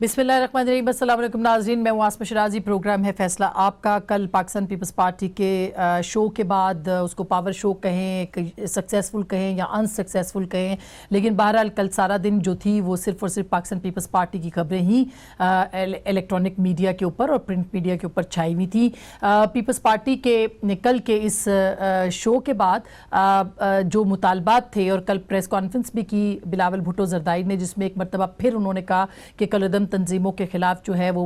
बिस्मिल्लाहिर्रहमानिर्रहीम, अस्सलाम वालेकुम नाज़रीन, मैं हूँ आसमा शिराजी। प्रोग्राम है फैसला आपका। कल पाकिस्तान पीपल्स पार्टी के शो के बाद, उसको पावर शो कहें, सक्सेसफुल कहें या अनसक्सेसफुल कहें, लेकिन बहरहाल कल सारा दिन जो थी वो सिर्फ और सिर्फ पाकिस्तान पीपल्स पार्टी की खबरें ही इलेक्ट्रॉनिक मीडिया के ऊपर और प्रिंट मीडिया के ऊपर छाई हुई थी। पीपल्स पार्टी के कल के इस शो के बाद जो मुतालबात थे, और कल प्रेस कॉन्फ्रेंस भी की बिलावल भुट्टो जरदारी ने, जिसमें एक मरतबा फिर उन्होंने कहा कि कलदम तंजीमों के खिलाफ जो है वो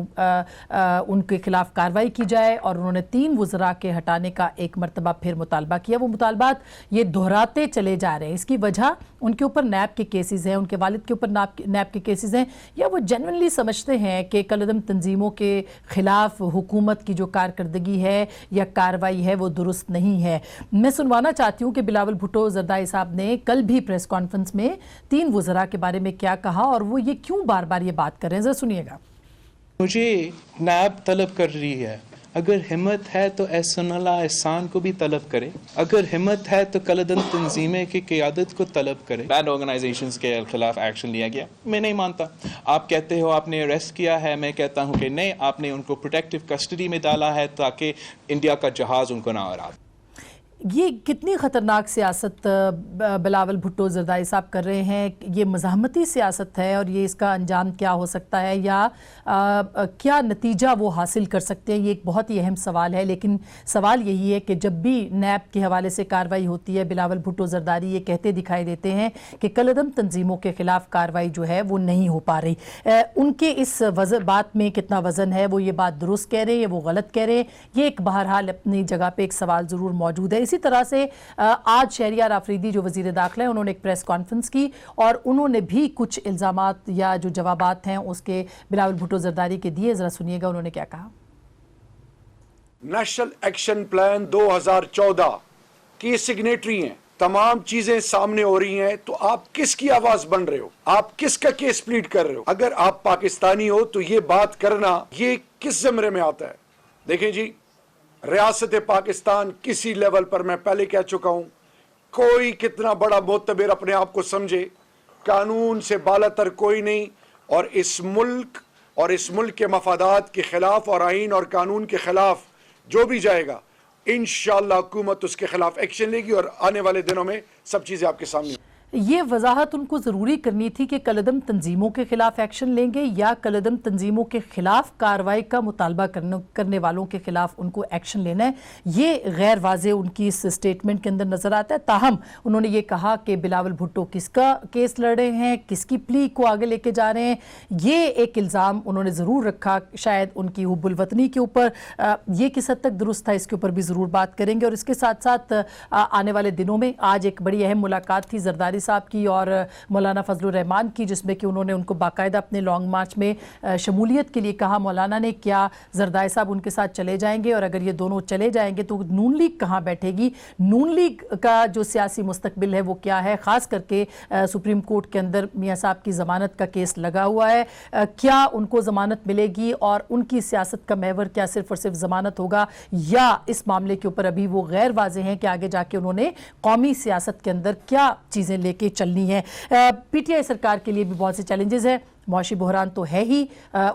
उनके खिलाफ कार्रवाई की जाए, और उन्होंने 3 वज़रा के हटाने का एक मरतबा फिर मुतालबा किया। वो मुतालबात ये दोहराते चले जा रहे हैं। इसकी वजह उनके ऊपर नैब के केसेस हैं, उनके वालिद के ऊपर नैब के केसेस हैं, या वो जेन्युइनली समझते हैं कि कलदम तंजीमों के खिलाफ हुकूमत की जो कारकर्दगी है या कार्रवाई है वो दुरुस्त नहीं है। मैं सुनवाना चाहती हूँ कि बिलावल भुट्टो जरदारी साहब ने कल भी प्रेस कॉन्फ्रेंस में 3 वज़रा के बारे में क्या कहा, और वो ये क्यों बार बार ये बात कर रहे हैं। जरा सुनिएगा। मुझे नैब तलब कर रही है, अगर हिम्मत है तो एहसानुल्लाह एहसान को भी तलब करे, अगर हिम्मत है तो कलदम तंजीमें की क़ियादत को तलब करे। बैड ऑर्गेनाइजेशंस के खिलाफ एक्शन लिया गया, मैं नहीं मानता। आप कहते हो आपने अरेस्ट किया है, मैं कहता हूँ कि नहीं, आपने उनको प्रोटेक्टिव कस्टडी में डाला है ताकि इंडिया का जहाज़ उनको ना उड़ा। ये कितनी ख़तरनाक सियासत बिलावल भुट्टो जरदारी साहब कर रहे हैं। ये मज़ाहमती सियासत है, और ये इसका अंजाम क्या हो सकता है, या क्या नतीजा वो हासिल कर सकते हैं, ये एक बहुत ही अहम सवाल है। लेकिन सवाल यही है कि जब भी नैब के हवाले से कार्रवाई होती है, बिलावल भुट्टो जरदारी ये कहते दिखाई देते हैं कि कलदम तंजीमों के खिलाफ कार्रवाई जो है वो नहीं हो पा रही। उनके इस बात में कितना वज़न है, वो ये बात दुरुस्त कह रहे हैं या वो गलत कह रहे हैं, ये एक बहरहाल अपनी जगह पर एक सवाल ज़रूर मौजूद है। इसी तरह से आज शहरियार आफरीदी जो वजीर दाखिला है, उन्होंने एक प्रेस कॉन्फ्रेंस की, और उन्होंने भी कुछ इल्जामात या जो जवाबात हैं उसके बिलावल भुट्टो जरदारी के दिए। जरा सुनिएगा उन्होंने क्या कहा। नेशनल एक्शन प्लान 2014 की सिग्नेटरी हैं, तमाम चीजें सामने हो रही हैं, तो आप किसकी आवाज बन रहे हो, आप किसका केस प्लीड कर रहे हो? अगर आप पाकिस्तानी हो तो ये बात करना ये किस ज़मरे में आता है? देखें जी, रियासत पाकिस्तान किसी लेवल पर, मैं पहले कह चुका हूं, कोई कितना बड़ा मोतबर अपने आप को समझे, कानून से बालातर कोई नहीं, और इस मुल्क के मफादात के खिलाफ और आइन और कानून के खिलाफ जो भी जाएगा, इंशाअल्लाह हुकूमत उसके खिलाफ एक्शन लेगी, और आने वाले दिनों में सब चीजें आपके सामने। ये वजाहत उनको ज़रूरी करनी थी कि कलदम तंजीमों के खिलाफ एक्शन लेंगे या कलदम तंजीमों के खिलाफ कार्रवाई का मुतालबा करने वालों के खिलाफ उनको एक्शन लेना है। ये गैर वाज़ेह उनकी इस स्टेटमेंट के अंदर नज़र आता है। ताहम उन्होंने ये कहा कि बिलावल भुट्टो किसका केस लड़ रहे हैं, किसकी प्ली को आगे लेके जा रहे हैं, ये एक इल्ज़ाम उन्होंने ज़रूर रखा, शायद उनकी हुब्बुल वतनी के ऊपर। ये किस हद तक दुरुस्त था, इसके ऊपर भी ज़रूर बात करेंगे। और इसके साथ साथ आने वाले दिनों में आज एक बड़ी अहम मुलाकात थी जरदारी साहब की और मौलाना फजलुर रहमान की, जिसमें कि उन्होंने उनको बाकायदा अपने लॉन्ग मार्च में शमूलियत के लिए कहा। मौलाना ने क्या जरदारी साहब उनके साथ चले जाएंगे, और अगर ये दोनों चले जाएंगे तो नून लीग कहाँ बैठेगी, नून लीग का जो सियासी मुस्तकबिल है वो क्या है, ख़ास करके सुप्रीम कोर्ट के अंदर मियाँ साहब की ज़मानत का केस लगा हुआ है, क्या उनको ज़मानत मिलेगी, और उनकी सियासत का महवर क्या सिर्फ और सिर्फ ज़मानत होगा, या इस मामले के ऊपर अभी वो गैर वाज़ेह हैं कि आगे जाके उन्होंने कौमी सियासत के अंदर क्या चीज़ें लेके चलनी है। पीटीआई सरकार के लिए भी बहुत से चैलेंजेस हैं। मौशी बहरान तो है ही,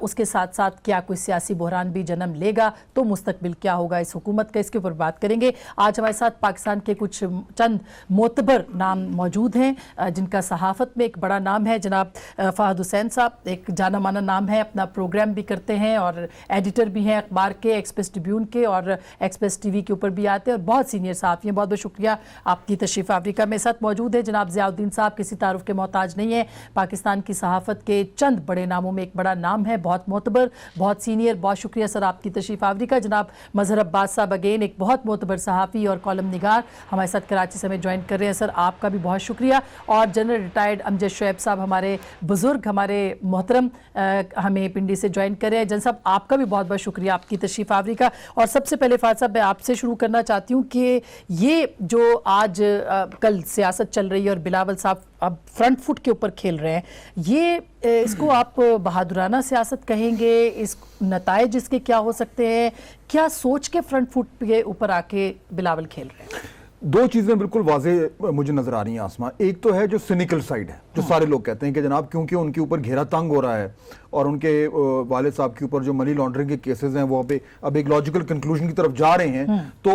उसके साथ साथ क्या कोई सियासी बहरान भी जन्म लेगा, तो मुस्तकबिल क्या होगा इस हुकूमत का, इसके ऊपर बात करेंगे। आज हमारे साथ पाकिस्तान के कुछ चंद मोतबर नाम मौजूद हैं, जिनका सहाफ़त में एक बड़ा नाम है। जनाब फ़हद हुसैन साहब एक जाना माना नाम है, अपना प्रोग्राम भी करते हैं और एडिटर भी हैं अखबार के, एक्सप्रेस ट्रिब्यून के और एक्सप्रेस टीवी के ऊपर भी आते हैं, और बहुत सीनियर सहाफ़ी हैं। बहुत बहुत शुक्रिया आपकी तशरीफ़ आवरी का। मेरे साथ मौजूद है जनाब ज़ियाउद्दीन साहब, किसी तारुफ के मोहताज नहीं है, पाकिस्तान की सहाफ़त के चंद बड़े नामों में एक बड़ा नाम है, बहुत मोतबर, बहुत सीनियर। बहुत शुक्रिया सर आपकी तशरीफ आवरी का। जनाब मजहर अब्बास साहब अगेन एक बहुत मोतबर सहाफ़ी और कॉलम निगार हमारे साथ कराची से हमें ज्वाइन कर रहे हैं, सर आपका भी बहुत शुक्रिया। और जनरल रिटायर्ड अमजद शुएब साहब हमारे बुज़ुर्ग, हमारे मोहतरम, हमें पिंडी से ज्वाइन कर रहे हैं। जन साहब आपका भी बहुत बहुत शुक्रिया आपकी तशरीफ आवरी का। और सबसे पहले फ़ाद साहब मैं आपसे शुरू करना चाहती हूँ कि ये जो आज कल सियासत चल रही है और बिलावल साहब अब फ्रंट फुट के ऊपर खेल रहे हैं, ये इसको आप बहादुराना सियासत कहेंगे, इस नताइज इसके क्या हो सकते हैं, क्या सोच के फ्रंट फुट के ऊपर आके बिलावल खेल रहे हैं? दो चीजें बिल्कुल वाज़ेह मुझे नजर आ रही हैं आसमा। एक तो है जो सिनिकल साइड है, जो सारे लोग कहते हैं कि जनाब क्योंकि उनके ऊपर घेरा तंग हो रहा है और उनके वालिद साहब के ऊपर जो मनी लॉन्ड्रिंग के केसेस हैं वो अब एक लॉजिकल कंक्लूजन की तरफ जा रहे हैं, तो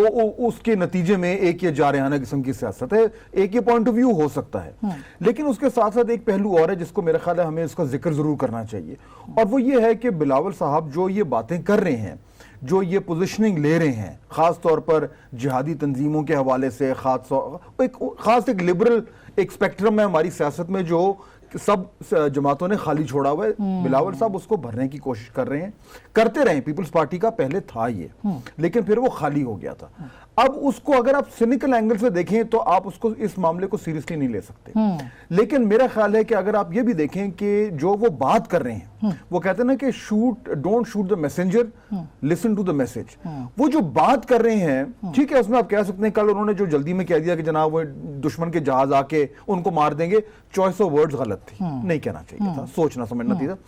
उसके नतीजे में एक ये जारहाना किस्म की सियासत है, एक ये पॉइंट ऑफ व्यू हो सकता है। लेकिन उसके साथ साथ एक पहलू और है जिसको मेरा ख्याल है हमें इसका जिक्र जरूर करना चाहिए, और वो ये है कि बिलावल साहब जो ये बातें कर रहे हैं, जो ये पोजीशनिंग ले रहे हैं, खास तौर पर जिहादी तंजीमों के हवाले से, खास एक लिबरल एक स्पेक्ट्रम है हमारी सियासत में जो सब जमातों ने खाली छोड़ा हुआ है, बिलावल साहब उसको भरने की कोशिश कर रहे हैं, करते रहे। पीपल्स पार्टी का पहले था ये, लेकिन फिर वो खाली हो गया था। अब उसको अगर आप सिनिकल एंगल से देखें तो आप उसको इस मामले को सीरियसली नहीं ले सकते। लेकिन मेरा ख्याल है कि अगर आप ये भी देखें कि जो वो बात कर रहे हैं, वो कहते हैं ना कि don't shoot the messenger, listen to the message. वो जो बात कर रहे हैं, ठीक है, उसमें आप कह सकते हैं कल उन्होंने जो जल्दी में कह दिया कि जनाब वो दुश्मन के जहाज आके उनको मार देंगे, चॉइस ऑफ वर्ड्स गलत थी, नहीं कहना चाहिए था, सोचना समझना चाहिए था।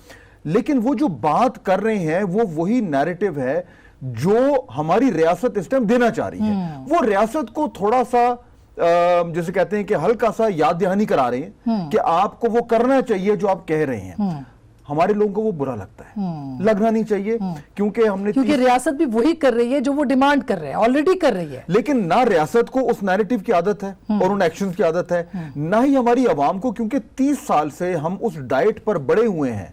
लेकिन वो जो बात कर रहे हैं वो वही नैरेटिव है जो हमारी रियासत इस टाइम देना चाह रही है। वो रियासत को थोड़ा सा जैसे कहते हैं कि हल्का सा याद दहानी करा रहे हैं कि आपको वो करना चाहिए जो आप कह रहे हैं। हमारे लोगों को वो बुरा लगता है, लगना नहीं चाहिए, क्योंकि रियासत भी वही कर रही है जो वो डिमांड कर रहे हैं, ऑलरेडी कर रही है। लेकिन ना रियासत को उस नैरेटिव की आदत है और उन एक्शंस की आदत है, ना ही हमारी आवाम को, क्योंकि 30 साल से हम उस डाइट पर बड़े हुए हैं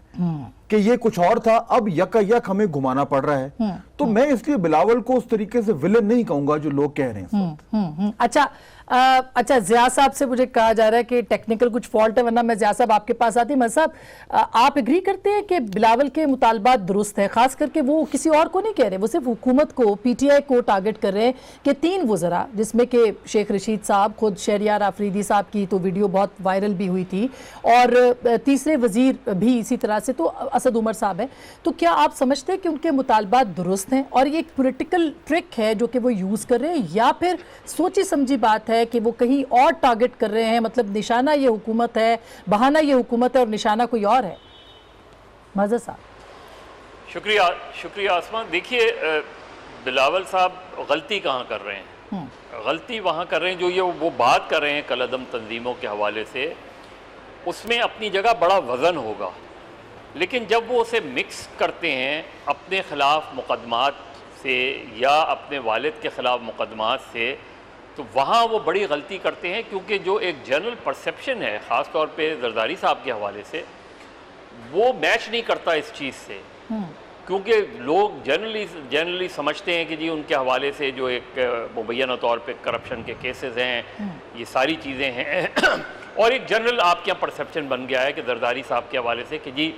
कि ये कुछ और था, अब यक हमें घुमाना पड़ रहा है। तो मैं इसलिए बिलावल को उस तरीके से विलन नहीं कहूंगा जो लोग कह रहे हैं। अच्छा, जिया साहब से मुझे कहा जा रहा है कि टेक्निकल कुछ फॉल्ट है, वरना मैं जिया साहब आपके पास आती। मैं साहब, आप एग्री करते हैं कि बिलावल के मुतालबात दुरुस्त है, खास करके वो किसी और को नहीं कह रहे, वो सिर्फ हुकूमत को, पीटीआई को टारगेट कर रहे हैं कि 3 वज़रा, जिसमें कि शेख रशीद साहब, खुद शहरियार आफरीदी साहब की तो वीडियो बहुत वायरल भी हुई थी, और तीसरे वजीर भी इसी तरह से, तो असद उमर साहब है। तो क्या आप समझते हैं कि उनके मुतालबात दुरुस्त हैं और ये एक पॉलिटिकल ट्रिक है जो कि वो यूज़ कर रहे हैं, या फिर सोची समझी बात है कि वो कहीं और टारगेट कर रहे हैं, मतलब निशाना ये हुकूमत है, बहाना ये हुकूमत है और निशाना कोई और है? मज़ा साहब। शुक्रिया आसमान। देखिए, बिलावल साहब गलती कहाँ कर रहे हैं? गलती वहाँ कर रहे हैं जो वो बात कर रहे हैं कलअदम तंजीमों के हवाले से, उसमें अपनी जगह बड़ा वज़न होगा, लेकिन जब वो उसे मिक्स करते हैं अपने ख़िलाफ़ मुकदमात से या अपने वालिद के ख़िलाफ़ मुकदमात से, तो वहाँ वो बड़ी गलती करते हैं। क्योंकि जो एक जनरल परसेप्शन है ख़ास तौर पे जरदारी साहब के हवाले से, वो मैच नहीं करता इस चीज़ से। क्योंकि लोग जनरली समझते हैं कि जी उनके हवाले से जो एक मुबैना तौर पे करप्शन के केसेस हैं, ये सारी चीज़ें हैं और एक जनरल आपके यहाँ परसेप्शन बन गया है कि जरदारी साहब के हवाले से कि जी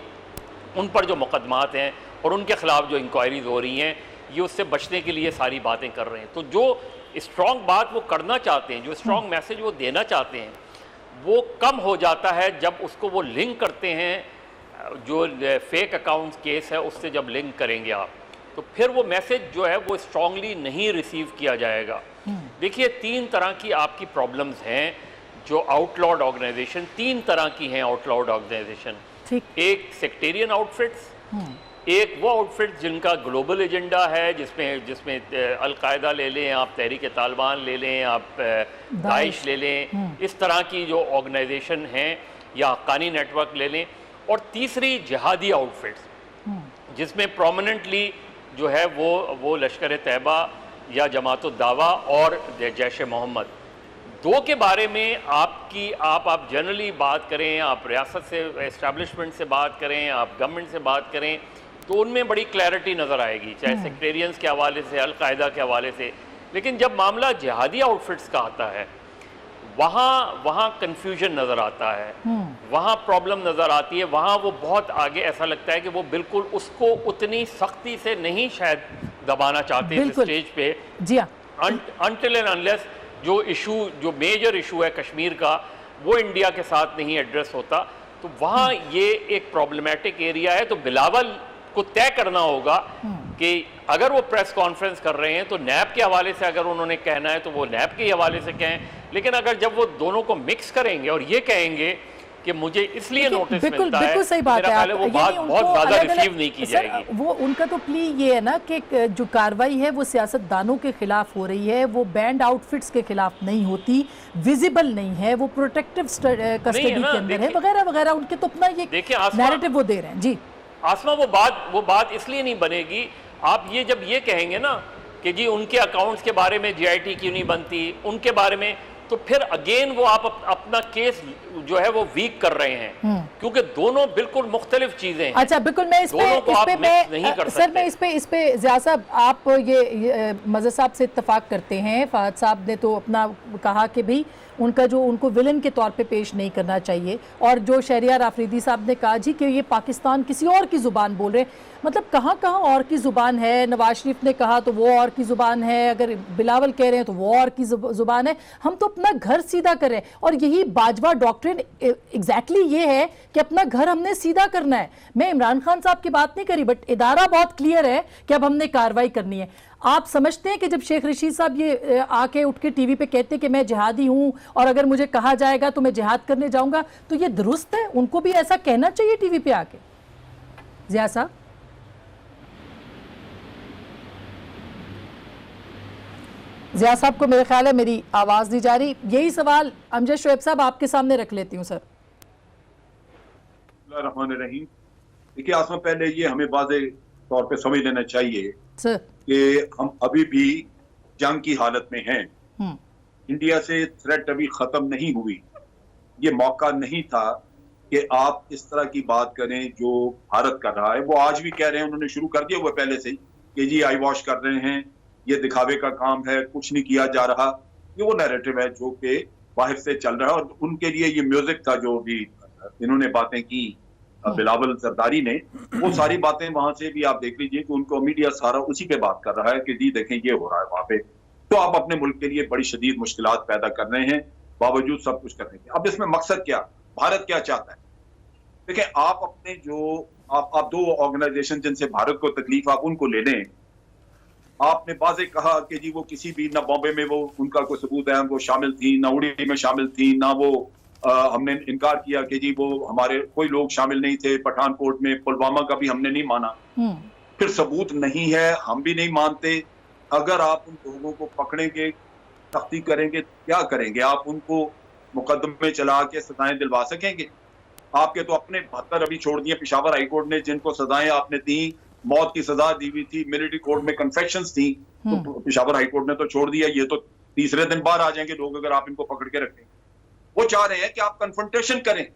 उन पर जो मुकदमात हैं और उनके ख़िलाफ़ जो इंक्वायरीज हो रही हैं, ये उससे बचने के लिए सारी बातें कर रहे हैं। तो जो स्ट्रॉन्ग बात वो करना चाहते हैं, जो स्ट्रॉन्ग मैसेज वो देना चाहते हैं, वो कम हो जाता है जब उसको वो लिंक करते हैं, जो फेक अकाउंट्स केस है उससे जब लिंक करेंगे आप, तो फिर वो मैसेज जो है वो स्ट्रांगली नहीं रिसीव किया जाएगा। देखिए, 3 तरह की आपकी प्रॉब्लम्स हैं जो आउटलॉड ऑर्गेनाइजेशन, 3 तरह की हैं आउटलॉड ऑर्गेनाइजेशन। एक सेक्टेरियन आउटफिट्स, एक वो आउटफिट जिनका ग्लोबल एजेंडा है, जिसमें अलकायदा ले लें आप, तहरीक तालिबान ले लें आप, दाइश ले लें, इस तरह की जो ऑर्गेनाइजेशन हैं, या हक्कानी नेटवर्क ले लें। और तीसरी जिहादी आउटफिट्स, जिसमें प्रोमिनेंटली जो है वो लश्कर तैयबा या जमात दावा और जैश मोहम्मद, 2 के बारे में आप जनरली बात करें, आप रियासत से, एस्टैब्लिशमेंट से बात करें, आप गवर्नमेंट से बात करें, तो उनमें बड़ी क्लैरिटी नज़र आएगी, चाहे सेक्टेरियंस के हवाले से, अलकायदा के हवाले से। लेकिन जब मामला जिहादी आउटफिट्स का आता है, वहाँ कन्फ्यूजन नज़र आता है, वहाँ प्रॉब्लम नज़र आती है, वहाँ वो बहुत आगे, ऐसा लगता है कि वो बिल्कुल उसको उतनी सख्ती से नहीं शायद दबाना चाहते इस स्टेज पे। जी हाँ, अनटिल एंड अनलेस जो मेजर इशू है कश्मीर का, वो इंडिया के साथ नहीं एड्रेस होता, तो वहाँ ये एक प्रॉब्लमेटिक एरिया है। तो बिलावल को तय करना होगा कि अगर वो प्रेस कॉन्फ्रेंस कर रहे हैं तो नैब के हवाले से अगर उन्होंने कहना है तो वो नैब के हवाले से कहें, लेकिन अगर जब वो दोनों को मिक्स करेंगे और ये कहेंगे कि मुझे इसलिए नोटिस बिल्कुल मिलता है, बिल्कुल सही बात मेरा है। ख्याल है वो यानी बात उनको बहुत ज्यादा अलग-अलग- रिसीव नहीं की सर, जाएगी। वो उनका तो प्ली ये है ना कि जो कार्रवाई है वो सियासतदानों के खिलाफ हो रही है, वो बैंड आउटफिट्स के खिलाफ नहीं होती, विजिबल नहीं है, वो प्रोटेक्टिव कस्टडी के ना, अंदर है, देखिए- वगैरह वगैरह। उनके तो अपना ये देखिए आसमा- नैरेटिव वो दे रहे हैं जी। आसमा वो बात इसलिए नहीं बनेगी, आप ये जब ये कहेंगे ना कि जी उनके अकाउंट्स के बारे में जीआईटी क्यों नहीं बनती, उनके बारे में, तो फिर अगेन वो आप अपना केस जो है वो वीक कर रहे हैं, क्योंकि दोनों बिल्कुल मुख्तलिफ चीजें हैं। अच्छा बिल्कुल, मैं इस दोनों को आप पे mix नहीं कर सर मैं सकते। इस पे ज़िया साहब, आप ये मज़हर साहब से इत्तफाक करते हैं। फहद साहब ने तो अपना कहा कि भाई उनका जो उनको विलन के तौर पे पेश नहीं करना चाहिए, और जो शहरियार आफरीदी साहब ने कहा जी कि ये पाकिस्तान किसी और की ज़ुबान बोल रहे हैं। मतलब कहाँ कहाँ और की ज़ुबान है? नवाज शरीफ ने कहा तो वो और की ज़ुबान है, अगर बिलावल कह रहे हैं तो वो और की ज़ुबान है। हम तो अपना घर सीधा कर रहे हैं, और यही बाजवा डॉक्ट्रिन एग्जैक्टली ये है कि अपना घर हमने सीधा करना है। मैं इमरान खान साहब की बात नहीं करी, बट इदारा बहुत क्लियर है कि अब हमने कार्रवाई करनी है। आप समझते हैं कि जब शेख रशीद साहब ये आके उठ के टीवी पे कहते हैं कि मैं जिहादी हूं और अगर मुझे कहा जाएगा तो मैं जिहाद करने जाऊंगा, तो ये दुरुस्त है? उनको भी ऐसा कहना चाहिए टीवी पे आके? ज़िया साहब, ज़िया साहब को मेरे ख्याल है मेरी आवाज़ नहीं जा रही। यही सवाल अमजद शोएब साहब आपके सामने रख लेती हूँ सर। रहीम, देखिए आसमा, पहले ये हमें वाज़े तौर पे समझ लेना चाहिए सर कि हम अभी भी जंग की हालत में हैं। इंडिया से थ्रेट अभी खत्म नहीं हुई। ये मौका नहीं था कि आप इस तरह की बात करें जो भारत कर रहा है। वो आज भी कह रहे हैं, उन्होंने शुरू कर दिया हुआ पहले से ही कि जी आई वॉश कर रहे हैं, ये दिखावे का काम है, कुछ नहीं किया जा रहा। ये वो नैरेटिव है जो कि बाहर से चल रहा है, और उनके लिए ये म्यूजिक था जो भी इन्होंने बातें की बिलावल जरदारी ने, वो सारी बातें वहां से भी आप देख लीजिए कि उनको मीडिया सारा उसी पे बात कर रहा है कि जी देखें ये हो रहा है वहां पे। तो आप अपने मुल्क के लिए बड़ी शदीद मुश्किलात पैदा कर रहे हैं, बावजूद सब कुछ करने के। अब इसमें मकसद क्या, भारत क्या चाहता है? देखिए, आप अपने जो आप दो ऑर्गेनाइजेशन जिनसे भारत को तकलीफ, आप उनको ले लें। आपने वाज़े कहा कि जी वो किसी भी, ना बॉम्बे में वो उनका कोई सबूत है वो शामिल थी, ना उड़ी में शामिल थी, ना वो हमने इनकार किया कि जी वो हमारे कोई लोग शामिल नहीं थे पठानकोट में, पुलवामा का भी हमने नहीं माना। फिर सबूत नहीं है, हम भी नहीं मानते। अगर आप उन लोगों को पकड़ेंगे, सख्ती करेंगे, क्या करेंगे? आप उनको मुकदमे चला के सजाएं दिलवा सकेंगे? आपके तो अपने 72 अभी छोड़ दिए पेशावर हाई कोर्ट ने, जिनको सजाएं आपने दी, मौत की सजा दी हुई थी, मिलिट्री कोर्ट में कन्फेक्शंस थी, तो पेशावर हाई कोर्ट ने तो छोड़ दिया। ये तो तीसरे दिन बाहर आ जाएंगे लोग अगर आप इनको पकड़ के रखें। वो चाह रहे हैं कि आप कन्फ्रंटेशन करें,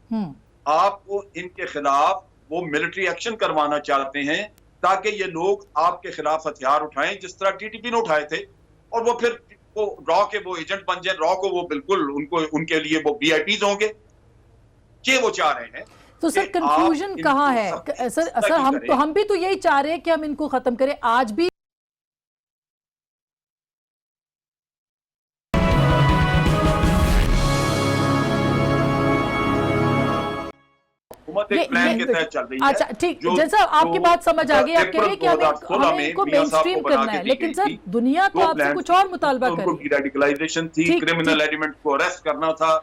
आपको इनके खिलाफ वो मिलिट्री एक्शन करवाना चाहते हैं ताकि ये लोग आपके खिलाफ हथियार उठाएं, जिस तरह टीटीपी ने उठाए थे, और वो फिर वो रॉ के वो एजेंट बन जाए। रॉ को वो बिल्कुल उनके लिए वो वीआईपीज होंगे। ये वो चाह रहे हैं। तो सर कंफ्यूजन कहाँ है? सर हम भी तो यही चाह रहे हैं कि हम इनको खत्म करें। आज भी प्लान के तहत चल रही है। अच्छा ठीक, जैसा आपकी बात समझ आ गई, आप कह रहे हैं कि हमें इनको मेनस्ट्रीम करना है, लेकिन सर दुनिया तो आपसे कुछ और मुतालबा कर रही है। रेडिकलाइजेशन थी, क्रिमिनल एलिमेंट को अरेस्ट करना था,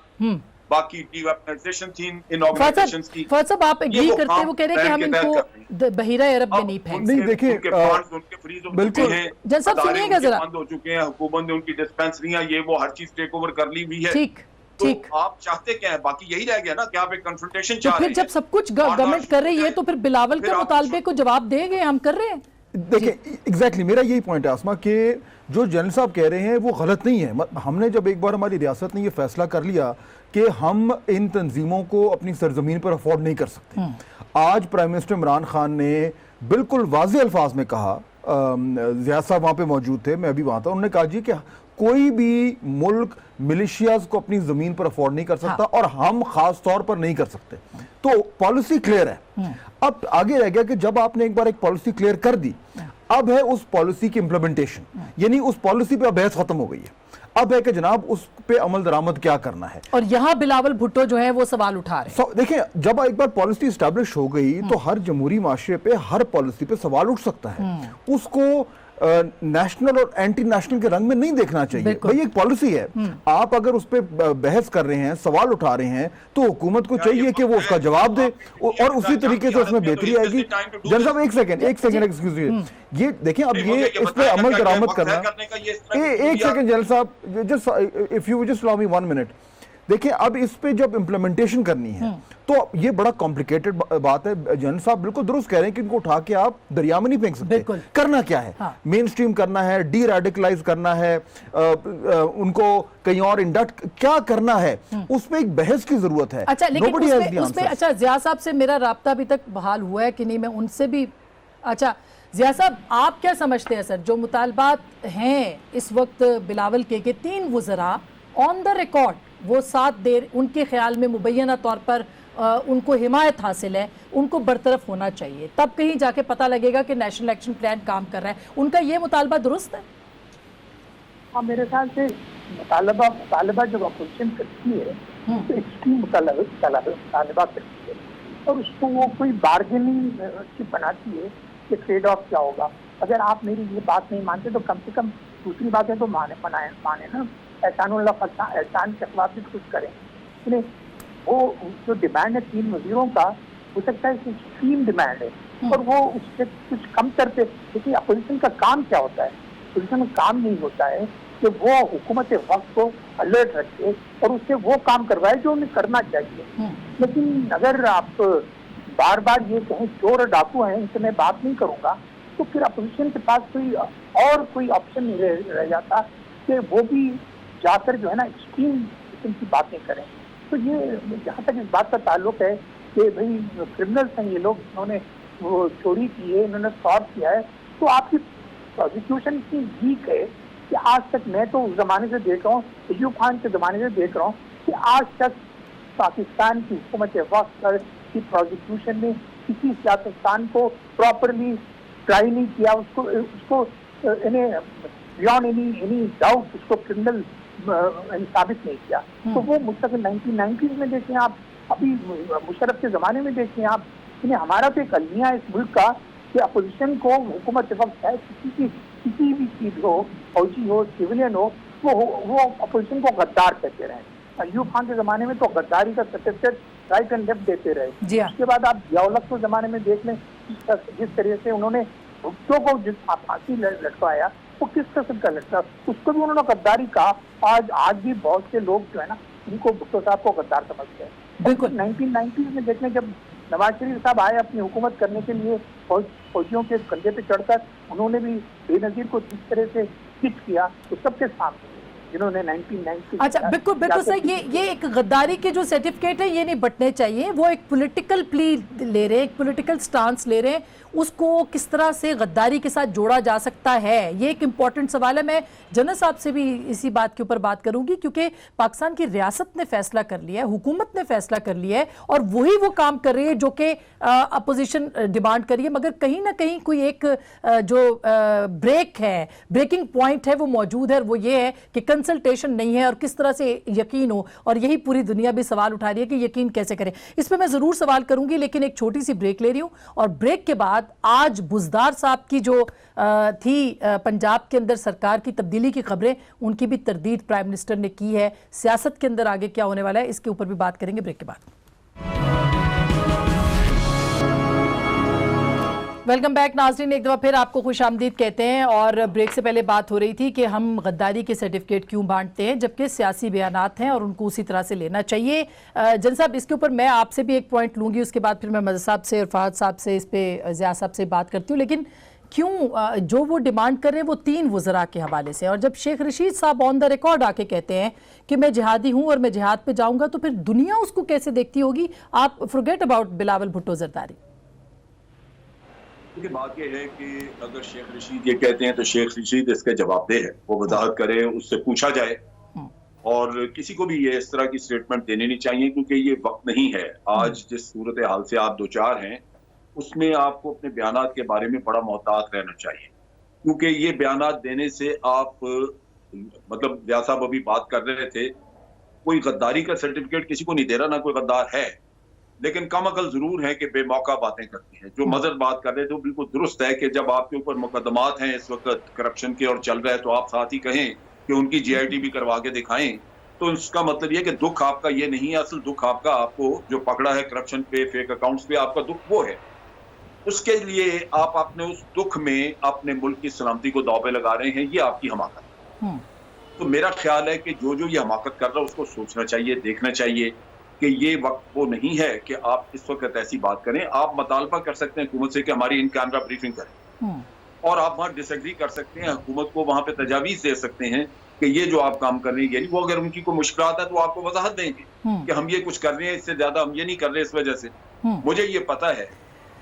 बाकी डीवेपनाइजेशन थी इन ऑर्गेनाइजेशंस की। फर्स्ट साहब आप एग्री करते हैं, वो कह रहे हैं कि हम इनको बहिरा अरब में नहीं फेंक। नहीं देखिए, उनके फ्रीज हो चुके हैं, जैसा सुनिएगा जरा, बंद हो चुके हैं, हुकूमत ने उनकी डिस्पेंसरियां ये वो हर चीज टेक ओवर कर ली हुई है। ठीक ठीक, तो आप चाहते क्या है? बाकी यही रह गया ना कि आप एक कन्फ्रंटेशन तो चाह रहे फिर हैं। जब सब कुछ गवर्नमेंट कर रही है तो फिर बिलावल के मुतालबे को जवाब देंगे, हम कर रहे हैं। देखिए एग्जैक्टली मेरा यही पॉइंट है आसमा कि जो जनरल साहब कह रहे हैं वो गलत नहीं है। हमने जब एक बार हमारी रियासत ने ये फैसला कर लिया कि हम इन तंजीमों को अपनी सरजमीन पर अफोर्ड नहीं कर सकते, आज प्राइम मिनिस्टर इमरान खान ने बिल्कुल वाज़ेह अल्फाज में कहा, ज़िया साहब वहाँ पे मौजूद थे, मैं भी वहाँ था, उन्होंने कहा जी कि कोई भी मुल्क मिलिशियाज को अपनी जमीन पर अफोर्ड नहीं कर सकता, और हम खास तौर पर नहीं कर सकते। तो पॉलिसी क्लियर है। अब आगे रह गया कि जब आपने एक बार एक पॉलिसी क्लियर कर दी, अब है उस पॉलिसी की इंप्लीमेंटेशन, यानी उस पॉलिसी पे अब बहस खत्म हो गई है। अब है कि जनाब उस पे अमल दरामद क्या करना है। और यहाँ बिलावल भुट्टो जो है वो सवाल उठा रहे हैं। देखिए, जब एक बार पॉलिसी स्टैब्लिश हो गई तो हर जमहूरी माशरे पे हर पॉलिसी पे सवाल उठ सकता है। उसको नेशनल और एंटी नेशनल के रंग में नहीं देखना चाहिए। भाई एक पॉलिसी है, आप अगर उस पर बहस कर रहे हैं, सवाल उठा रहे हैं, तो हुकूमत को चाहिए कि वो उसका जवाब दे और उसी तरीके से उसमें बेहतरी आएगी। जन साहब एक सेकंड एक्सक्यूज मी, ये देखें अब ये इस पे अमल दरामद करना, एक सेकंड जनरल साहब, just if you just allow me 1 minute. देखिए अब इस पे जब इम्प्लीमेंटेशन करनी है तो ये बड़ा कॉम्प्लिकेटेड बात है। जनरल साहब बिल्कुल दुरुस्त कह रहे हैं कि इनको उठा के आप दरिया में नहीं फेंक सकते। करना क्या है? हाँ। मेन स्ट्रीम करना है, डी रेडिकलाइज करना है, उनको कहीं और इंडक्ट क्या करना है, उस पे एक बहस की जरूरत है। अच्छा, लेकिन उसपे अच्छा जिया साहब से मेरा राब्ता अभी तक बहाल हुआ है कि नहीं, मैं उनसे भी। अच्छा जिया साहब, आप क्या समझते हैं सर, जो मुतालबात हैं इस वक्त बिलावल के 3 वज़रा ऑन द रिकॉर्ड वो साथ दे, उनके ख्याल में मुबैना तौर पर उनको हिमायत हासिल है, उनको बरतरफ होना चाहिए, तब कहीं जाके पता लगेगा कि नेशनल एक्शन प्लान काम कर रहा है, उनका ये मुतालबा दुरुस्त है? हाँ, मेरे ख्याल से मुतालबा जब अपोजिशन करती है तो एक्सट्रीम मुतालबा करती है और उसको वो कोई बार्गेनिंग चिप बनाती है कि ट्रेड ऑफ क्या होगा। अगर आप मेरी ये बात नहीं मानते तो कम से कम दूसरी बातें तो माने ना, एहसान के खिलाफ भी कुछ करें। वो जो डिमांड है 3 वजीरों का, हो सकता है एक्सट्रीम डिमांड है और वो उससे कुछ कम करते। देखिए अपोजिशन का काम क्या होता है, अपोजिशन का काम नहीं होता है कि वो हुकूमत वक्त को अलर्ट रखे और उससे वो काम करवाए जो उन्हें करना चाहिए। लेकिन अगर आप बार बार ये कहें चोर और डाकू हैं, इनसे मैं बात नहीं करूंगा, तो फिर अपोजिशन के पास कोई ऑप्शन नहीं रह जाता कि वो भी जाकर जो है ना एक्सट्रीम किस्म की बातें करें। तो ये जहाँ तक इस बात का ताल्लुक है कि भाई क्रिमिनल्स हैं ये लोग, इन्होंने वो चोरी की है, इन्होंने फ्रॉड किया है, तो आपकी प्रोसिक्यूशन इतनी वीक है कि आज तक मैं तो उस जमाने से देख रहा हूँ, अयूब खान के ज़माने से देख रहा हूँ कि आज तक पाकिस्तान की हुकूमत वक्त की प्रोसिक्यूशन ने किसी सियासतदान को प्रॉपरली ट्राई नहीं किया, उसको बियॉन्ड एनी डाउट उसको क्रिमिनल साबित नहीं किया। तो वो मुस्तकिल 1990s में देखें आप, अभी मुशर्रफ के ज़माने में देखें आप, हमारा तो एक अलमिया इस मुल्क का कि अपोजिशन को हुकूमत वक्त है किसी भी चीज़ हो, फौजी हो, सिविलियन हो, वो अपोजिशन को गद्दार कहते रहे। अयूब खान के ज़माने में तो गद्दारी का सर्टिफिकेट राइट एंड लेफ्ट देते रहे। उसके बाद आप जियाउल के ज़माने में देख लें जिस तरह से उन्होंने भुट्टो को जिस फांसी लटकाया, वो किस किस्म का लटका, उसको भी उन्होंने गद्दारी कहा। आज भी बहुत से लोग जो है ना, उनको भुट्टो साहब को गद्दार समझते हैं। बिल्कुल 1990s में देखने जब नवाज शरीफ साहब आए अपनी हुकूमत करने के लिए, फौजियों के कंधे पे चढ़कर उन्होंने भी बेनजीर को जिस तरह से हिट किया, तो सबके सामने जिन्होंने 1990। अच्छा बिल्कुल सर, ये एक गद्दारी के जो सर्टिफिकेट है ये नहीं बंटने चाहिए, वो एक पॉलिटिकल प्ली ले रहे हैं, एक पॉलिटिकल स्टांस ले रहे हैं, उसको किस तरह से गद्दारी के साथ जोड़ा जा सकता है, ये एक इंपॉर्टेंट सवाल है। मैं जनरल साहब से भी इसी बात के ऊपर बात करूंगी, क्योंकि पाकिस्तान की रियासत ने फैसला कर लिया है, हुकूमत ने फैसला कर लिया है और वही वो काम कर रही है जो कि अपोजिशन डिमांड करी है, मगर कहीं ना कहीं कोई एक जो ब्रेकिंग पॉइंट है वो मौजूद है, और वो ये है कि कंसल्टेशन नहीं है और किस तरह से यकीन हो, और यही पूरी दुनिया भी सवाल उठा रही है कि यकीन कैसे करें। इस पर मैं जरूर सवाल करूंगी, लेकिन एक छोटी सी ब्रेक ले रही हूं, और ब्रेक के बाद आज बुज़दार साहब की जो थी पंजाब के अंदर सरकार की तब्दीली की खबरें, उनकी भी तरदीद प्राइम मिनिस्टर ने की है, सियासत के अंदर आगे क्या होने वाला है इसके ऊपर भी बात करेंगे ब्रेक के बाद। वेलकम बैक नाज़रीन, एक दफ़ा फिर आपको खुशामदीद कहते हैं। और ब्रेक से पहले बात हो रही थी कि हम गद्दारी के सर्टिफिकेट क्यों बांटते हैं जबकि सियासी बयानात हैं और उनको उसी तरह से लेना चाहिए। जन साहब, इसके ऊपर मैं आपसे भी एक पॉइंट लूँगी, उसके बाद फिर मैं मज़हर साहब से और फहद साहब से, इस पर ज़िया साहब से बात करती हूँ। लेकिन क्यों जो वो डिमांड कर रहे हैं वो 3 वज़रा के हवाले से, और जब शेख रशीद साहब ऑन द रिकॉर्ड आके कहते हैं कि मैं जिहादी हूँ और मैं जिहाद पे जाऊँगा, तो फिर दुनिया उसको कैसे देखती होगी? आप फॉरगेट अबाउट बिलावल भुट्टो जरदारी। देखिए बात यह है कि अगर शेख रशीद ये कहते हैं तो शेख रशीद इसके जवाबदेह है, वो वजाहत करे, उससे पूछा जाए, और किसी को भी ये इस तरह की स्टेटमेंट देनी नहीं चाहिए, क्योंकि ये वक्त नहीं है। आज जिस सूरत हाल से आप 2-4 हैं, उसमें आपको अपने बयानात के बारे में बड़ा मोहतात रहना चाहिए, क्योंकि ये बयानात देने से आप मतलब ज़िया साहब अभी बात कर रहे थे, कोई गद्दारी का सर्टिफिकेट किसी को नहीं दे रहा, ना कोई गद्दार है, लेकिन कम अकल जरूर है कि बेमौका बातें करते हैं। जो मजर बात कर रहे थे वो बिल्कुल दुरुस्त है कि जब आपके ऊपर मुकदमात हैं इस वक्त करप्शन के और चल रहा है, तो आप साथ ही कहें कि उनकी GIT भी करवा के दिखाएं, तो इसका मतलब ये कि दुख आपका ये नहीं है, असल दुख आपका, आपको जो पकड़ा है करप्शन पे, फेक अकाउंट्स पे, आपका दुख वो है। उसके लिए आप अपने उस दुख में अपने मुल्क की सलामती को दांव पे लगा रहे हैं, ये आपकी हमाकत है। तो मेरा ख्याल है कि जो ये हमाकत कर रहा है उसको सोचना चाहिए, देखना चाहिए कि ये वक्त वो नहीं है कि आप इस वक्त ऐसी बात करें। आप मुतालबा कर सकते हैं हुकूमत से कि हमारी इन कैमरा ब्रीफिंग करें, और आप वहां डिसएग्री कर सकते हैं, हुकूमत को वहां पे तजावीज दे सकते हैं कि ये जो आप काम कर रही है, वो अगर उनकी कोई मुश्किलात है तो आपको वजाहत देंगे कि हम ये कुछ कर रहे हैं, इससे ज्यादा हम ये नहीं कर रहे इस वजह से। मुझे ये पता है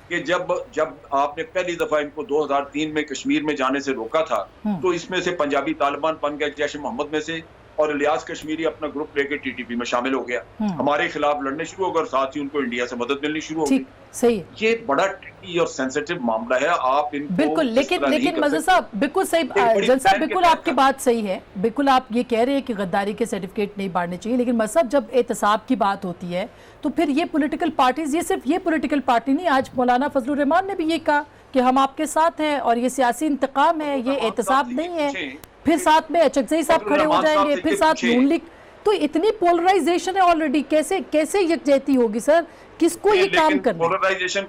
कि जब आपने पहली दफा इनको 2003 में कश्मीर में जाने से रोका था, तो इसमें से पंजाबी तालिबान बन गए जैश मोहम्मद में से, और इलियास कश्मीरी अपना ग्रुप लेकर TTP में शामिल हो गया, हमारे खिलाफ लड़ने शुरू हो गए, और साथ ही उनको इंडिया से मदद मिलनी शुरू हो गई। सही है। ये बड़ा ट्रिकी और सेंसिटिव मामला है। आप इनको बिल्कुल, लेकिन मजहर साहब बिल्कुल सही, जन साहब बिल्कुल आपकी बात सही है, बिल्कुल आप ये कह रहे हैं कि गद्दारी के सर्टिफिकेट नहीं बांटने चाहिए, लेकिन मजहर साहब जब एहतसाब की बात होती है तो फिर ये पॉलिटिकल पार्टीज, ये सिर्फ ये पॉलिटिकल पार्टी नहीं, आज मौलाना फजलुर रहमान ने भी ये कहा कि हम आपके साथ हैं और ये सियासी इंतकाम है, ये एहतसाब नहीं है। फिर साथ में HFJ साहब खड़े हो जाएंगे, फिर साथ नून लीग, तो इतनी पोलराइजेशन है ऑलरेडी, कैसे यकजहती होगी सर? किसको ये काम करना? पोलराइजेशन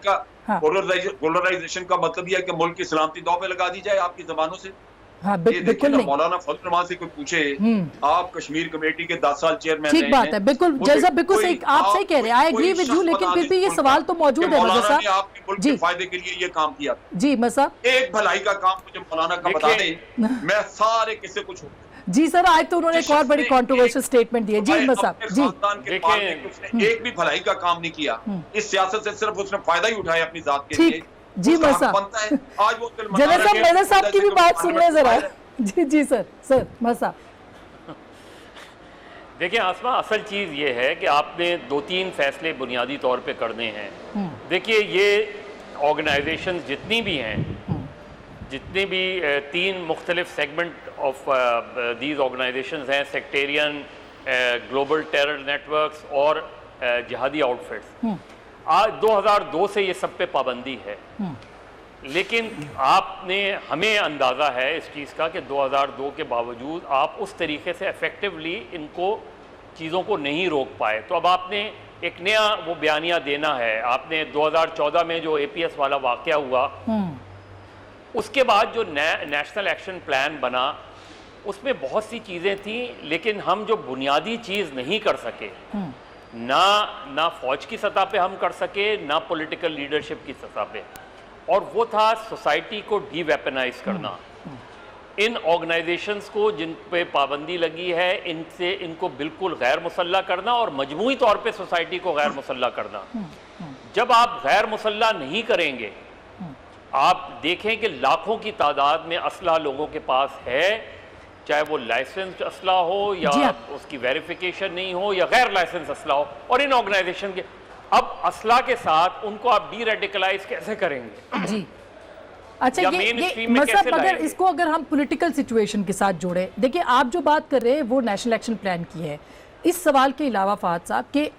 का मतलब यह है कि मुल्क की सलामती दांव पे लगा दी जाए आपकी जबानों से। हाँ, बिल्कुल नहीं। मौलाना फजल रहमान से कोई पूछे, आप कश्मीर कमेटी के 10 साल चेयरमैन, ठीक बात है, बिल्कुल जैसा बिल्कुल सही, आप सही कह रहे हैं, आई एग्री विद यू, लेकिन फिर भी ये सवाल तो मौजूद है मौलाना साहब। आपके मुल्क के फायदे के लिए ये काम किया जी मसा, एक भलाई का काम मुझे मौलाना का बता दें, मैं सारे किस्से को छोड़। जी सर, आज तो उन्होंने एक और बड़ी कंट्रोवर्शियल स्टेटमेंट दी है। जी मसा जी, उसने एक भी भलाई का काम नहीं किया, इस सियासत से सिर्फ उसने फायदा ही उठाया अपनी जात के लिए। जी मसा, आज वो जनरल साहब की भी बात सुन रहे जरा। जी सर मसा, देखिए आसमा, असल चीज़ ये है कि आपने 2-3 फैसले बुनियादी तौर पे करने हैं। देखिए ये ऑर्गेनाइजेशंस जितनी भी हैं, जितने भी 3 मुख्तलिफ सेगमेंट ऑफ दीज ऑर्गेनाइजेशंस हैं, सेक्टेरियन, ग्लोबल टेरर नेटवर्क्स और जिहादी आउटफिट्स, आज 2002 से ये सब पे पाबंदी है। लेकिन हमें अंदाज़ा है इस चीज़ का कि 2002 के बावजूद आप उस तरीके से इफ़ेक्टिवली इनको चीज़ों को नहीं रोक पाए। तो अब आपने एक नया वो बयानिया देना है। आपने 2014 में जो APS वाला वाक़या हुआ, उसके बाद जो नेशनल एक्शन प्लान बना, उसमें बहुत सी चीज़ें थी, लेकिन हम जो बुनियादी चीज़ नहीं कर सके, ना फौज की सतह पे हम कर सके, ना पॉलिटिकल लीडरशिप की सतह पे, और वो था सोसाइटी को डीवेपनाइज करना। इन ऑर्गेनाइजेशंस को जिन पे पाबंदी लगी है, इनको बिल्कुल गैर मुसल्ला करना और मजमूई तौर पे सोसाइटी को गैर मुसल्ला करना। जब आप गैर मुसल्ला नहीं करेंगे, आप देखें कि लाखों की तादाद में असला लोगों के पास है, चाहे वो लाइसेंस्ड असला हो या उसकी वेरिफिकेशन नहीं हो या गैर लाइसेंस असला हो, और इन ऑर्गेनाइजेशन के अब असला के साथ उनको आप डी रेडिकलाइज कैसे करेंगे? जी अच्छा, ये मतलब अगर हम पॉलिटिकल सिचुएशन के साथ जोड़े, देखिए आप जो बात कर रहे हैं वो नेशनल एक्शन प्लान की है। इस सवाल के अलावा फहद साहब कि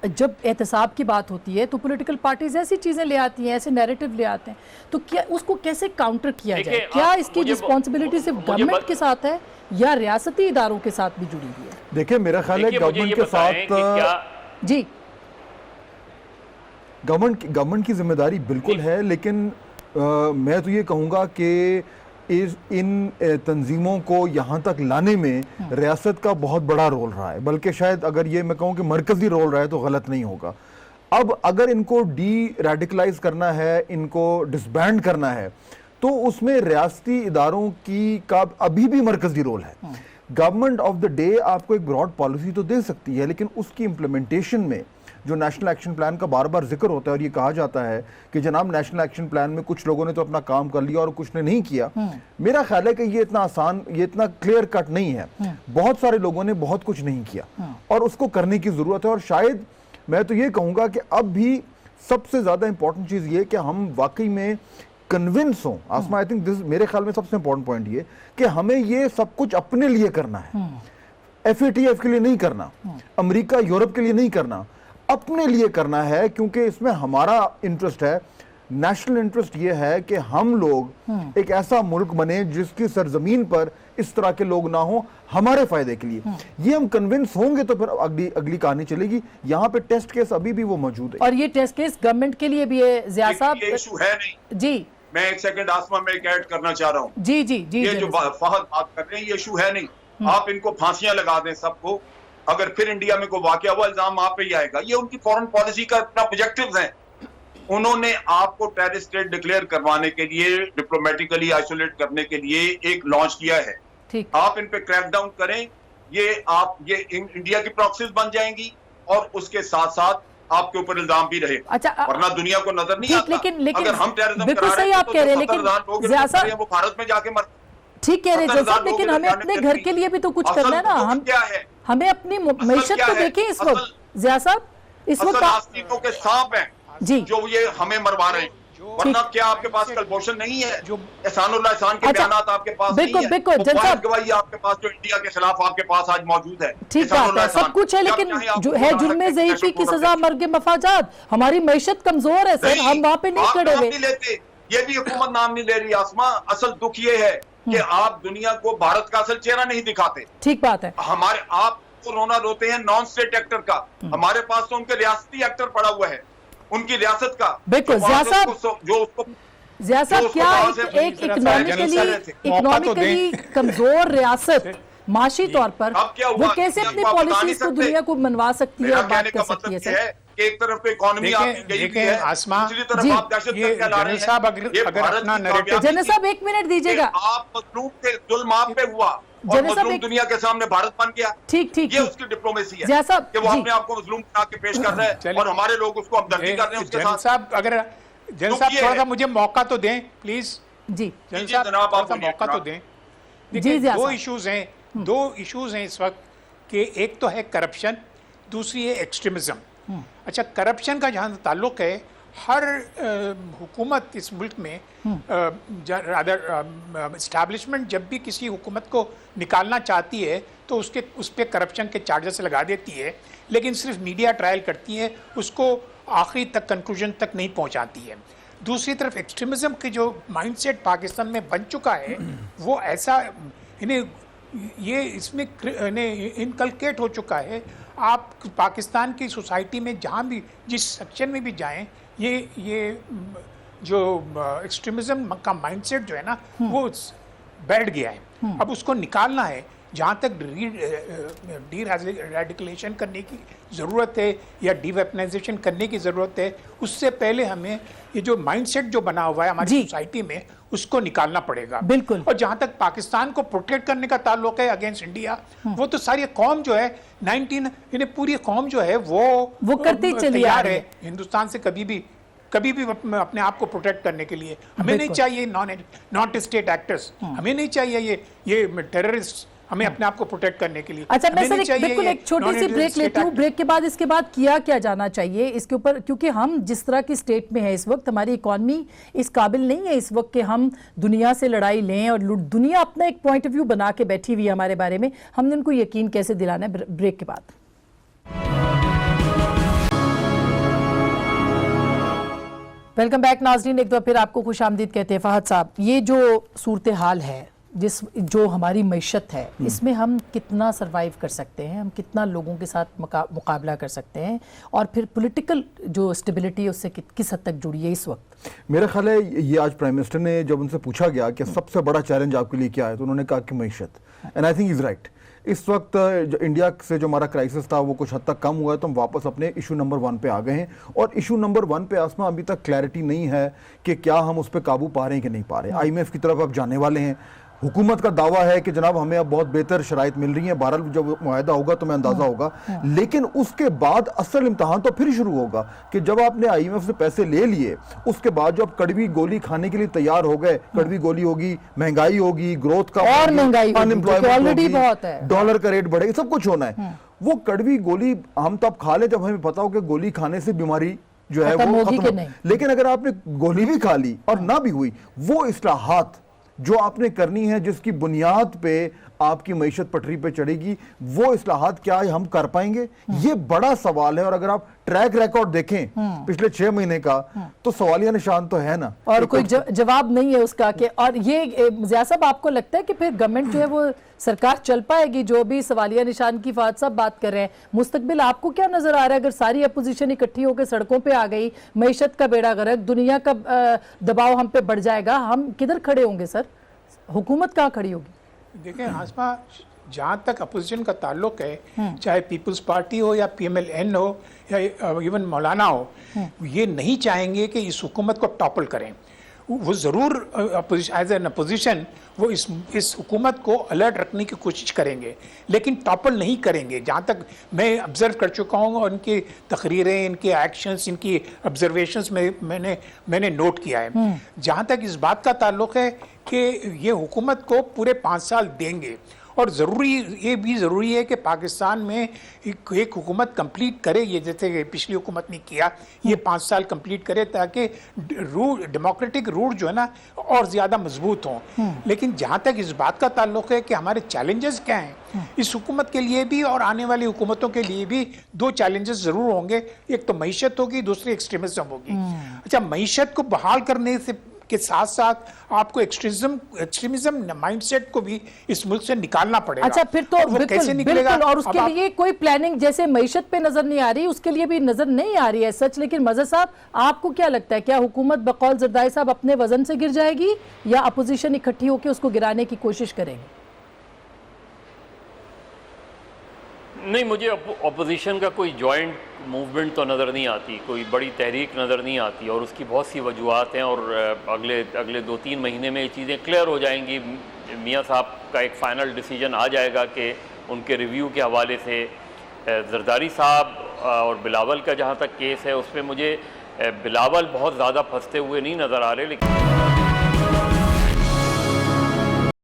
जब एहतसाब की बात होती है तो पॉलिटिकल पार्टीज ऐसी चीज़ें ले आती हैं, ऐसे नैरेटिव ले आते हैं, तो क्या उसको कैसे काउंटर किया जाए? क्या इसकी रिस्पॉन्सिबिलिटी सिर्फ गवर्नमेंट के साथ है या रियासती इदारों के साथ भी जुड़ी हुई है? देखिए मेरा ख्याल है गवर्नमेंट के साथ, जी गवर्नमेंट की जिम्मेदारी बिल्कुल है, लेकिन मैं तो ये कहूँगा कि इन तंजीमों को यहाँ तक लाने में रियासत का बहुत बड़ा रोल रहा है, बल्कि शायद अगर ये मैं कहूँ कि मरकजी रोल रहा है तो गलत नहीं होगा। अब अगर इनको डी रेडिकलाइज करना है, इनको डिसबैंड करना है, तो उसमें रियासती इदारों का अभी भी मरकजी रोल है। गवर्नमेंट ऑफ द डे आपको एक ब्रॉड पॉलिसी तो दे सकती है, लेकिन उसकी इम्प्लीमेंटेशन में जो नेशनल एक्शन प्लान का बार बार जिक्र होता है और ये कहा जाता है कि जनाब नेशनल एक्शन प्लान में कुछ लोगों ने तो अपना काम कर लिया और कुछ ने नहीं किया, मेरा ख्याल है कि ये इतना आसान, ये इतना क्लियर कट नहीं है। बहुत सारे लोगों ने बहुत कुछ नहीं किया और उसको करने की जरूरत है। और शायद मैं तो ये कहूँगा कि अब भी सबसे ज़्यादा इंपॉर्टेंट चीज़ ये कि हम वाकई में कन्विंस हों। आसमा, आई थिंक दिस मेरे ख्याल में सबसे इंपॉर्टेंट पॉइंट ये कि हमें ये सब कुछ अपने लिए करना है, FATF के लिए नहीं करना, अमेरिका यूरोप के लिए नहीं करना, अपने लिए करना है, क्योंकि इसमें हमारा इंटरेस्ट है, नेशनल इंटरेस्ट ये है कि हम लोग एक ऐसा मुल्क बने जिसकी सरजमीन पर इस तरह के लोग ना हो, हमारे फायदे के लिए। ये हम कन्विंस होंगे तो फिर अगली कहानी चलेगी। यहाँ पे टेस्ट केस अभी भी वो मौजूद है, और ये टेस्ट केस गवर्नमेंट के लिए भी है ज़िया साहब। ये इशू है नहीं जी, मैं एक सेकंड आसमा में एक ऐड करना चाह रहा हूँ। जी जी जी, ये जो फहद बात कर रहे हैं ये इशू है नहीं। आप इनको फांसियां लगा दें सबको, अगर फिर इंडिया में कोई वाकया हुआ इल्जाम आप पे ही आएगा। ये उनकी फॉरेन पॉलिसी का अपना ऑब्जेक्टिव्स हैं। उन्होंने आपको टेररिस्ट स्टेट डिक्लेयर करवाने के लिए, डिप्लोमेटिकली आइसोलेट करने के लिए एक लॉन्च किया है। ठीक, आप इन पे क्रैकडाउन करें, ये इंडिया की प्रॉक्सीज बन जाएंगी और उसके साथ साथ आपके ऊपर इल्जाम भी रहे। अच्छा, वरना दुनिया को नजर नहीं आता। लेकिन अगर हम टेररिज्म बिल्कुल सही आप कह रहे हैं, लेकिन ज़िया साहब वो भारत में जाके मर, ठीक कह रहे हैं साहब, लेकिन हमें अपने घर के लिए भी तो कुछ करना है ना। हम क्या है, हमें अपनी मैशत तो देखें इस वक्त ज़िया साहब, इस वक्त आस्तीनों के सांप हैं जी, जो ये हमें मरवा रहे हैं। वरना क्या आपके पास कलभूषण नहीं है? जो एहसानुल्लाह एहसान के अच्छा, बयानात आपके पास बिल्कुल, नहीं है? बिल्कुल, वो जन साहब, गवाही आपके पास जो इंडिया के खिलाफ आपके पास आज मौजूद है। ठीक बात है, एहसानुल्लाह सब कुछ है, एहसान। लेकिन जब चाहे आप जो है बता जुर्मे सकते हैं ज़ईफ़ी की नेशनल सजा, प्रोटेक्शन। मर्ग मफाजात, हमारी मैशत कमजोर है सर, हम वहाँ पे नहीं आप खड़े नाम हुए। नहीं लेते, ये भी हुकूमत नाम नहीं ले रही आसमा। असल दुख ये है कि आप दुनिया को भारत का असल चेहरा नहीं दिखाते। ठीक बात है, हमारे आप तो रोना रोते हैं नॉन स्टेट एक्टर का, हमारे पास तो उनके रियासती एक्टर पड़ा हुआ है, उनकी रियासत का। बिल्कुल, जो वहाँ ज़िया से साहब, जो उसको ज़िया साहब, उसको क्या वहाँ से एक जनरल इकोनॉमिकली कमजोर रियासत माशी तौर पर अब क्या हुआ? वो कैसे क्या अपनी आप बता नहीं पॉलिसीज को सकते? दुनिया को मनवा सकती है मेरा और बात कहने कर का सकती है मतलब ये सर? है कि एक तरफ तो इकोनॉमी आपकी गई हुई है, आसमा, दूसरी तरफ जी, आप दहशत ये फैला रहे जनरल साहब हैं। ये अगर भारत अपना की नैरेटिव- कामयाबी जनरल साहब एक मिनट कि दीजिएगा, आप मजलूम के जुल्म आप पे हुआ और जनरल साहब मजलूम एक- दुनिया के सामने भारत बन गया। ठीक ठीक ये ठीक, उसकी डिप्लोमेसी है ज़िया साहब, कि वो जी। अपने आप को मजलूम बना के पेश कर रहे हैं चलिए। और हमारे लोग उसको हमदर्दी कर रहे हैं उसके जनरल साथ। साहब, अगर जनरल दुख साहब ये थोड़ा है। सा मुझे मौका तो दें प्लीज। जी जनरल जी, साहब जनाब, थोड़ा आप सा बोलिए, मौका तो जनाब। दें। जी, देखिए ज़िया दो साहब। इश्यूज हैं, दो इश्यूज हैं इस वक्त कि एक तो है करप्शन, दूसरी है एक्सट्रीमिज्म। अच्छा, करप्शन का जहाँ ताल्लुक है, हर हुकूमत इस मुल्क में इस्टेब्लिशमेंट जब भी किसी हुकूमत को निकालना चाहती है तो उस पर करप्शन के चार्जेस लगा देती है, लेकिन सिर्फ मीडिया ट्रायल करती है, उसको आखिरी तक कंक्लूजन तक नहीं पहुंचाती है। दूसरी तरफ एक्सट्रीमिज्म के जो माइंडसेट पाकिस्तान में बन चुका है, वो ऐसा इन्हें ये इसमें इनकलकेट हो चुका है। आप पाकिस्तान की सोसाइटी में जहाँ भी जिस सेक्शन में भी जाएं, ये जो एक्सट्रीमिज्म का माइंडसेट जो है ना वो बैठ गया है। अब उसको निकालना है। जहाँ तक डी रेडिकलेशन करने की ज़रूरत है या डीवेपनाइजेशन करने की ज़रूरत है, उससे पहले हमें ये जो माइंडसेट जो बना हुआ है हमारी सोसाइटी में उसको निकालना पड़ेगा। बिल्कुल। और जहाँ तक पाकिस्तान को प्रोटेक्ट करने का ताल्लुक है अगेंस्ट इंडिया, वो तो सारी कौम जो है इन्हें पूरी कौम जो है वो करती चली आ तैयार रही है हिंदुस्तान से कभी भी अपने आप को प्रोटेक्ट करने के लिए। हमें नहीं चाहिए नॉन स्टेट एक्टर्स, हमें नहीं चाहिए ये टेररिस्ट, हमें अपने आप को प्रोटेक्ट करने के लिए। अच्छा, मैं हमें सर नहीं चाहिए बिल्कुल ये एक छोटी सी non-state ब्रेक लेती हूँ। actors। ब्रेक के बाद इसके बाद किया क्या जाना चाहिए इसके ऊपर, क्योंकि हम जिस तरह की स्टेट में है इस वक्त, हमारी इकॉनमी इस काबिल नहीं है इस वक्त कि हम दुनिया से लड़ाई लें और दुनिया अपना एक पॉइंट ऑफ व्यू बना के बैठी हुई है हमारे बारे में। हमने उनको यकीन कैसे दिलाना है? ब्रेक के बाद। वेलकम बैक नाज़रीन, एक बार फिर आपको खुश आमदीद कहते हैं। फहद साहब, ये जो सूरत हाल है, जो हमारी मैशत है, इसमें हम कितना सरवाइव कर सकते हैं, हम कितना लोगों के साथ मुकाबला कर सकते हैं, और फिर पॉलिटिकल जो स्टेबिलिटी है उससे किस हद तक जुड़ी है इस वक्त? मेरा ख्याल है ये आज प्राइम मिनिस्टर ने जब उनसे पूछा गया कि सबसे बड़ा चैलेंज आपके लिए क्या है, तो उन्होंने कहा कि मैशत। And I think is right. इस वक्त जो इंडिया से जो हमारा क्राइसिस था वो कुछ हद तक कम हुआ है, तो हम वापस अपने इशू नंबर 1 पे आ गए हैं। और इशू नंबर 1 पे आसमा अभी तक क्लैरिटी नहीं है कि क्या हम उस पर काबू पा रहे हैं कि नहीं पा रहे। IMF की तरफ अब जाने वाले हैं। हुकूमत का दावा है कि जनाब हमें अब बहुत बेहतर शराइत मिल रही है, बहरहाल जब मुआहदा होगा तो मैं अंदाजा होगा। लेकिन उसके बाद असल इम्तहान तो फिर शुरू होगा कि जब आपने IMF से पैसे ले लिए, उसके बाद जो आप कड़वी गोली खाने के लिए तैयार हो गए, कड़वी गोली होगी, महंगाई होगी, ग्रोथ का और महंगाई अनएम्प्लॉयमेंट ऑलरेडी बहुत है, डॉलर का रेट बढ़ेगा, सब कुछ होना है। वो कड़वी गोली हम तब खा ले जब हमें पता हो कि गोली खाने से बीमारी जो है वो खत्म हो। लेकिन अगर आपने गोली भी खा ली और ना भी हुई, वो इस्लाहात जो आपने करनी है जिसकी बुनियाद पे आपकी मईशत पटरी पे चढ़ेगी, वो इस्लाहात क्या हम कर पाएंगे, ये बड़ा सवाल है। और अगर आप ट्रैक रिकॉर्ड देखें पिछले 6 महीने का, तो सवालिया निशान तो है ना, और कोई जवाब नहीं है उसका कि, और ये ज़िया साहब आपको लगता है कि फिर गवर्नमेंट जो है वो सरकार चल पाएगी? जो भी सवालिया निशान की फात साहब बात कर रहे हैं, मुस्तकबिल आपको क्या नजर आ रहा है? अगर सारी अपोजिशन इकट्ठी होकर सड़कों पे आ गई, मईशत का बेड़ा गर्क, दुनिया का दबाव हम पे बढ़ जाएगा, हम किधर खड़े होंगे सर? हुकूमत कहाँ खड़ी होगी? देखें आसमा, जहाँ तक अपोजिशन का ताल्लुक है, चाहे पीपल्स पार्टी हो या PMLN हो या इवन मौलाना हो, ये नहीं चाहेंगे कि इस हुकूमत को टॉपल करें। वो ज़रूर एज एन अपोजिशन वो इस हुकूमत को अलर्ट रखने की कोशिश करेंगे, लेकिन टॉपल नहीं करेंगे। जहाँ तक मैं ऑब्ज़र्व कर चुका हूँ और इनकी तकरीरें, इनके एक्शंस, इनकी ऑब्जर्वेशंस में मैंने नोट किया है। जहाँ तक इस बात का ताल्लुक है कि ये हुकूमत को पूरे 5 साल देंगे, और ये भी ज़रूरी है कि पाकिस्तान में एक हुकूमत कंप्लीट करे, ये जैसे पिछली हुकूमत ने किया, ये 5 साल कंप्लीट करे, ताकि डेमोक्रेटिक रूट जो है ना और ज़्यादा मजबूत हों। लेकिन जहाँ तक इस बात का ताल्लुक है कि हमारे चैलेंजेस क्या हैं, इस हुकूमत के लिए भी और आने वाली हुकूमतों के लिए भी 2 चैलेंजेस ज़रूर होंगे। एक तो मईशत होगी, दूसरी एक्सट्रीमिज्म होगी। अच्छा, मईशत को बहाल करने से के साथ साथ आपको एक्सट्रीमिज्म माइंडसेट को भी इस मुल्क से निकालना पड़ेगा। अच्छा, फिर तो वो कैसे निकलेगा? बिल्कुल, और उसके लिए कोई प्लानिंग जैसे मईशत पे नजर नहीं आ रही, उसके लिए भी नजर नहीं आ रही है सच। लेकिन मजहर साहब, आपको क्या लगता है, क्या हुकूमत बकौल ज़रदारी साहब अपने वजन से गिर जाएगी या अपोजिशन इकट्ठी होकर उसको गिराने की कोशिश करेगी? नहीं, मुझे अपोजिशन का कोई जॉइंट मूवमेंट तो नज़र नहीं आती, कोई बड़ी तहरीक नज़र नहीं आती, और उसकी बहुत सी वजूहत हैं। और अगले 2-3 महीने में ये चीज़ें क्लियर हो जाएंगी। मियाँ साहब का एक फ़ाइनल डिसीजन आ जाएगा कि उनके रिव्यू के हवाले से जरदारी साहब और बिलावल का जहाँ तक केस है, उसमें मुझे बिलावल बहुत ज़्यादा फंसते हुए नहीं नज़र आ रहे, लेकिन